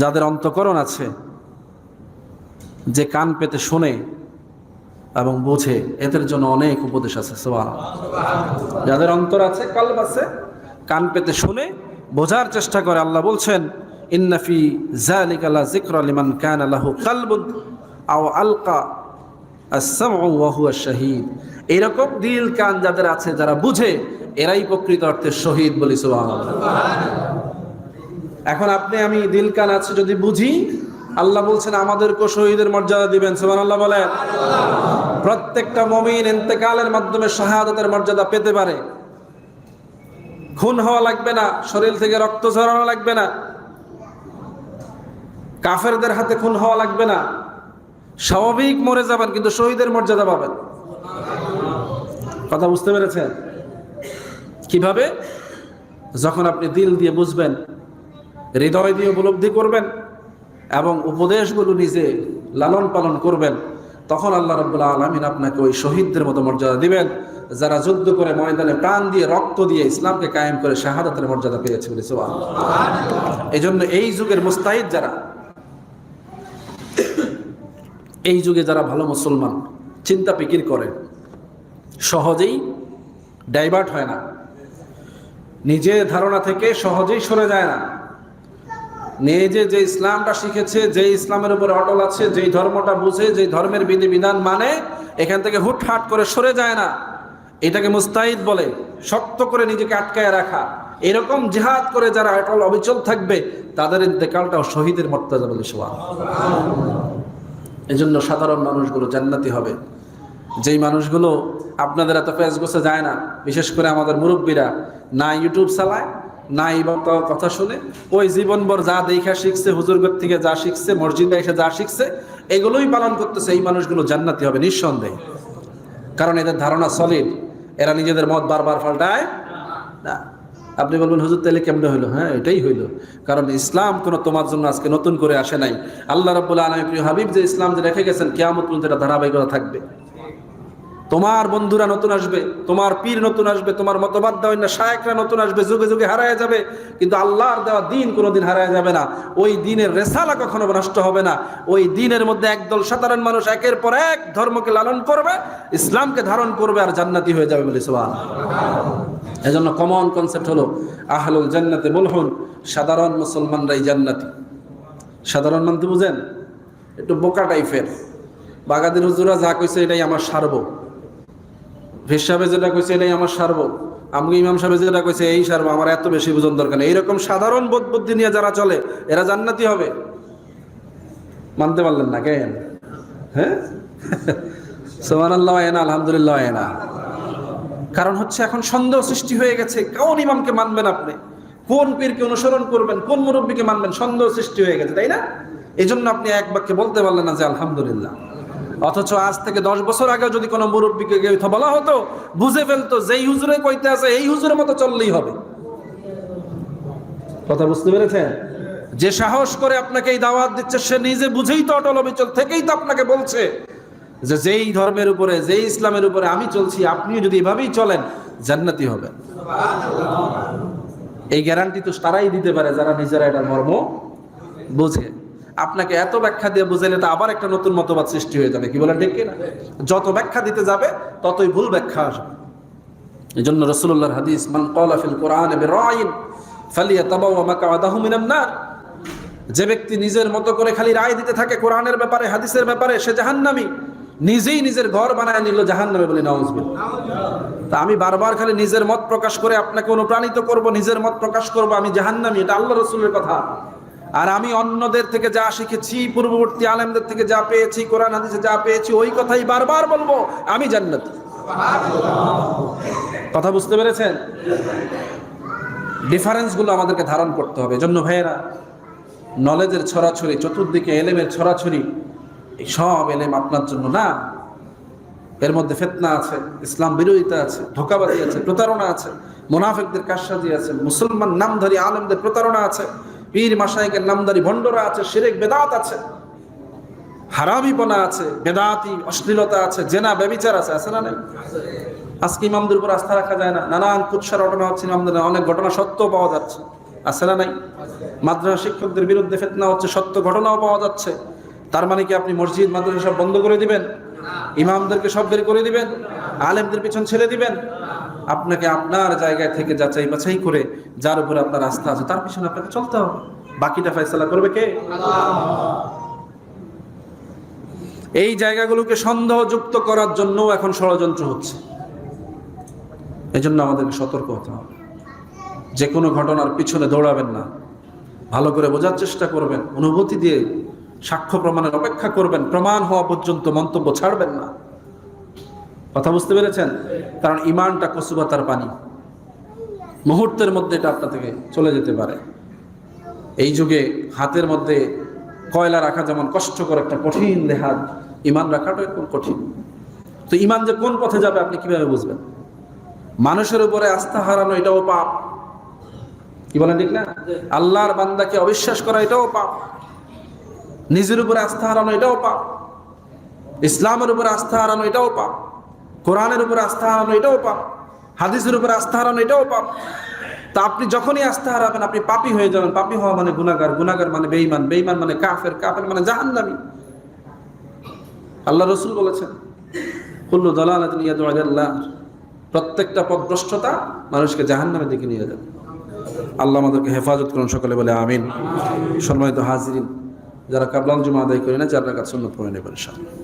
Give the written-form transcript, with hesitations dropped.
যাদের অন্তঃকরণ আছে, যে কান পেতে শোনে এবং বোঝে, এদের জন্য অনেক উপদেশ আছে। সুবহানাল্লাহ। যাদের অন্তর আছে, কলব আছে, কান পেতে শুনে বোঝার চেষ্টা করে, আল্লাহ বলছেন ইন্না ফি যালিকা লা যিকরা লিমান কানা লাহু কলবুন আও আলকা আস-সামউ ওয়া হুয়া শাহীদ। এরকম দিল কান যাদের আছে, যারা বুঝে, এরাই প্রকৃত অর্থে শহীদ বলি। সুবহানাল্লাহ। এখন আপনি আমি দিল কান আছে যদি বুঝি, আল্লাহ বলছেন আমাদেরকে শহীদের মর্যাদা দিবেন। সুবহানাল্লাহ বলেন। প্রত্যেকটা মুমিন ইন্তেকালের মাধ্যমে শাহাদাতের মর্যাদা পেতে পারে। খুন হওয়া লাগবে না, শরীর থেকে রক্ত ঝরানো লাগবে না, কাফেরদের হাতে খুন হওয়া লাগবে না, স্বাভাবিক মরে যাবেন কিন্তু শহীদের মর্যাদা পাবেন। কথা বুঝতে পেরেছেন? কিভাবে? যখন আপনি দিল দিয়ে বুঝবেন, হৃদয় দিয়ে উপলব্ধি করবেন এবং উপদেশগুলো নিজে লালন পালন করবেন, তখন আল্লাহ রাব্বুল আলামিন আপনাকে ওই শহীদদের মতো মর্যাদা দিবেন, যারা যুদ্ধ করে ময়দানে প্রাণ দিয়ে রক্ত দিয়ে ইসলামকে কায়েম করে শাহাদাতের মর্যাদা পেয়েছে। এই জন্য এই যুগের মুস্তাহিদ যারা, এই যুগে যারা ভালো মুসলমান, চিন্তা ফিকির করে, সহজেই ডাইভার্ট হয় না, নিজের ধারণা থেকে সহজেই সরে যায় না, নিজে যে ইসলামটা শিখেছে, যে ইসলামের উপরে অটল আছে, যেই ধর্মটা বুঝে, যেই ধর্মের বিধিবিধান মানে, এখান থেকে হুটহাট করে সরে যায় না, এটাকে মুস্তাহিদ বলে। শক্ত করে নিজেকে আটকায় রাখা, এরকম জিহাদ করে যারা অটল অবিচল থাকবে, তাদের ইন্তেকালটাও শহীদের মর্যাদা বলে। এই জন্য সাধারণ মানুষগুলো জান্নাতি হবে। যেই মানুষগুলো আপনাদের এত ফেসবুকে যায় না, বিশেষ করে আমাদের মুরব্বীরা, না ইউটিউব চালায়, না এই কথা শুনে, ওই জীবনভর যা দেখা শিখছে, হুজুরগর থেকে যা শিখছে, মসজিদে এসে যা শিখছে, এগুলোই পালন করতেছে, এই মানুষগুলো জান্নাতি হবে নিঃসন্দেহে। কারণ এদের ধারণা সলিড, এরা নিজেদের মত বারবার পাল্টায় না। আপনি বলবেন হুজুর তাহলে কেমনে হইলো? হ্যাঁ, এটাই হইলো, কারণ ইসলাম কোনো তোমার জন্য আজকে নতুন করে আসে নাই। আল্লাহ রাব্বুল আলামিন প্রিয় হাবিব যে ইসলাম যে রেখে গেছেন, কিয়ামত পর্যন্ত এটা ধারাবাহিকতা থাকবে। তোমার বন্ধুরা নতুন আসবে, তোমার পীর নতুন আসবে, তোমার মতবাদ শায়েখরা নতুন আসবে, যুগে যুগে হারায় যাবে, কিন্তু আল্লাহর দেওয়া দিন কোনোদিন হারায় যাবে না। ওই দিনের রেসালা কখনো নষ্ট হবে না। ওই দিনের মধ্যে একদল সাধারণ মানুষ একের পর এক ধর্মকে লালন করবে, ইসলামকে ধারণ করবে, আর জান্নাতি হয়ে যাবে বলে সুবহানাল্লাহ। এজন্য কমন কনসেপ্ট হলো আহলুল জান্নাতে মুলহুন, সাধারণ মুসলমানরাই জান্নাতি। সাধারণ মানতে বুঝেন? একটু বোকা টাইপের, বাগাদের হুজুরা যা কইছে এটাই আমার সারব, ফির সাহেব যেটা কইছে এটাই আমার সারব, আমগো ইমাম সাহেব যেটা কইছে এই সারব, আমার এত বেশি বুঝন দরকার নেই। এইরকম সাধারণ বোধ বুদ্ধি নিয়ে যারা চলে, এরা জান্নাতি হবে। মানতে পারলেন না কেন? হ্যাঁ, সুবহানাল্লাহ ওয়া আলহামদুলিল্লাহ ওয়া। কারণ হচ্ছে এখন সন্দেহ সৃষ্টি হয়ে গেছে, কোন ইমামকে মানবেন আপনি, কোন পীরকে অনুসরণ করবেন, কোন মুরব্বীকে মানবেন, সন্দেহ সৃষ্টি হয়ে গেছে, তাই না? এই জন্য আপনি এক বাক্যে বলতে পারলেন না যে আলহামদুলিল্লাহ। অথচ আজ থেকে 10 বছর আগে যদি কোনো মুরব্বীকে বলা হতো, বুঝে ফেলতো যেই হুজুরে কইতে আছে এই হুজুরের মতো চললেই হবে। কথা বুঝতে পেরেছেন? যে সাহস করে আপনাকে এই দাওয়াত দিচ্ছে, সে নিজে বুঝেই তো অটল অবিচল থেকেই তো আপনাকে বলছে যে যেই ধর্মের উপরে, যেই ইসলামের উপরে আমি চলছি, আপনিও যদি এভাবেই চলেন জান্নাতি হবেন। এই গ্যারান্টি তো তারাই দিতে পারে যারা নিজেরা এটার মর্ম বুঝে। আপনাকে এত ব্যাখ্যা দিয়ে বুঝাইলে তো আবার একটা নতুন মতবাদ সৃষ্টি হয়ে যাবে। কি বলেন, ঠিক কিনা? যত ব্যাখ্যা দিতে যাবে ততই ভুল ব্যাখ্যা আসবে। এই জন্য রাসূলুল্লাহর হাদিস, মান ক্বালা ফিল কোরআনে বিরাইন ফালিয়াতাবাওয়া মাকআদাহু মিনান নার। যে ব্যক্তি নিজের মতো করে খালি রায় দিতে থাকে কোরআনের ব্যাপারে, হাদিসের ব্যাপারে, সে জাহান্নামী। নিজেই নিজের ঘর বানায় নিল জাহান্নামে, বলি নাউযুবিল্লাহ। তা আমি বারবার খালি নিজের মত প্রকাশ করে আপনাকে অনুপ্রাণিত করব, নিজের মত প্রকাশ করব, আমি জাহান্নামী, এটা আল্লাহ রাসূলের কথা। আর আমি অন্যদের থেকে যা শিখেছি, পূর্ববর্তী আলেমদের থেকে যা পেয়েছি, কোরআন হাদিসে যা পেয়েছি, ওই কথাই বারবার বলবো, আমি জান্নাতি। কথা বুঝতে পেরেছেন? ডিফারেন্সগুলো আমাদেরকে ধারণ করতে হবে। এজন্য ভাইয়েরা, নলেজের ছড়াছড়ি, চতুর্দিকে এলেমের ছড়াছড়ি, এই সব এলেম আপনার জন্য না। এর মধ্যে ফিতনা আছে, ইসলাম বিরোধিতা আছে, ধোঁকাবাজি আছে, প্রতারণা আছে, মুনাফিকদের কারসাজি আছে, মুসলমান নামধারী আলেমদের প্রতারণা আছে, পীর মাশায়েখের নামধারী ভণ্ডরা আছে, শিরক বেদাত আছে, হারামিপনা আছে, বেদাতি অশ্লীলতা আছে, জেনা ব্যভিচার আছে, আছে না নাই? আজকে ইমামদের উপর আস্থা রাখা যায় না, নানান কুৎসার ঘটনা হচ্ছে, ইমামদের অনেক ঘটনা সত্য পাওয়া যাচ্ছে। আছে না নাই? মাদ্রাসা শিক্ষকদের বিরুদ্ধে ফিতনা হচ্ছে, সত্য ঘটনাও পাওয়া যাচ্ছে। তার মানে কি আপনি মসজিদ মাদ্রাসা সব বন্ধ করে দিবেন? ইমামদেরকে সব বের করে দিবেন? আলেমদের পিছন ছেড়ে দিবেন? আপনাকে আপনার জায়গায় থেকে যাচাই বাছাই করে যার উপরে আপনার আস্থা আছে তার পিছনে আপনাকে চলতে হবে। বাকিটা ফয়সালা করবে কে? এই জায়গাগুলোকে সন্দেহযুক্ত করার জন্য এখন ষড়যন্ত্র হচ্ছে। এই জন্য আমাদেরকে সতর্ক হতে হবে। যে কোনো ঘটনার পিছনে দৌড়াবেন না, ভালো করে বোঝার চেষ্টা করবেন, অনুভূতি দিয়ে সাক্ষ্য প্রমাণের অপেক্ষা করবেন, প্রমাণ হওয়া পর্যন্ত মন্তব্য ছাড়বেন না। কথা বুঝতে পেরেছেন? কারণ ইমানটা কচুপাতার পানি, মুহূর্তের মধ্যে এটা আপনার থেকে চলে যেতে পারে। এই যুগে হাতের মধ্যে কয়লা রাখা যেমন কষ্টকর, একটা কঠিন লেহাজ, ইমান রাখাটা এরকম কঠিন। তো ইমান যে কোন পথে যাবে আপনি কিভাবে বুঝবেন? মানুষের উপরে আস্থা হারানো এটাও পাপ, কি বলেন ঠিক না? আল্লাহর বান্দাকে অবিশ্বাস করা এটাও পাপ, নিজের উপরে আস্থা হারানো এটাও পাপ, ইসলামের উপরে আস্থা হারানো এটাও পাপ, কোরআনের উপরে আস্থা হারানো এটাও পাপ, হাদিসের উপরে আস্থা হারানো এটাও পাপ। তা আপনি যখনই আস্থা হারাবেন আপনি পাপী হয়ে যাবেন। পাপী হওয়া মানে গুনাহগার, গুনাহগার মানে বেঈমান, বেঈমান মানে কাফের, কাফের মানে জাহান্নামী। আল্লাহ রাসূল বলেছেন, কুল্লু দালালাতিন ইয়াদউ ইলাল্লাহ, প্রত্যেকটা পথভ্রষ্টতা মানুষকে জাহান্নামের দিকে নিয়ে যাবে। আল্লাহ আমাদেরকে হেফাজত করুন, সকলে বলে আমিন। সম্মানিত হাজিরিন, যারা কাবলাল জুমা আদায় করি না, 4 রাকাত সুন্নাত পড়ে নেবেন ইনশাআল্লাহ।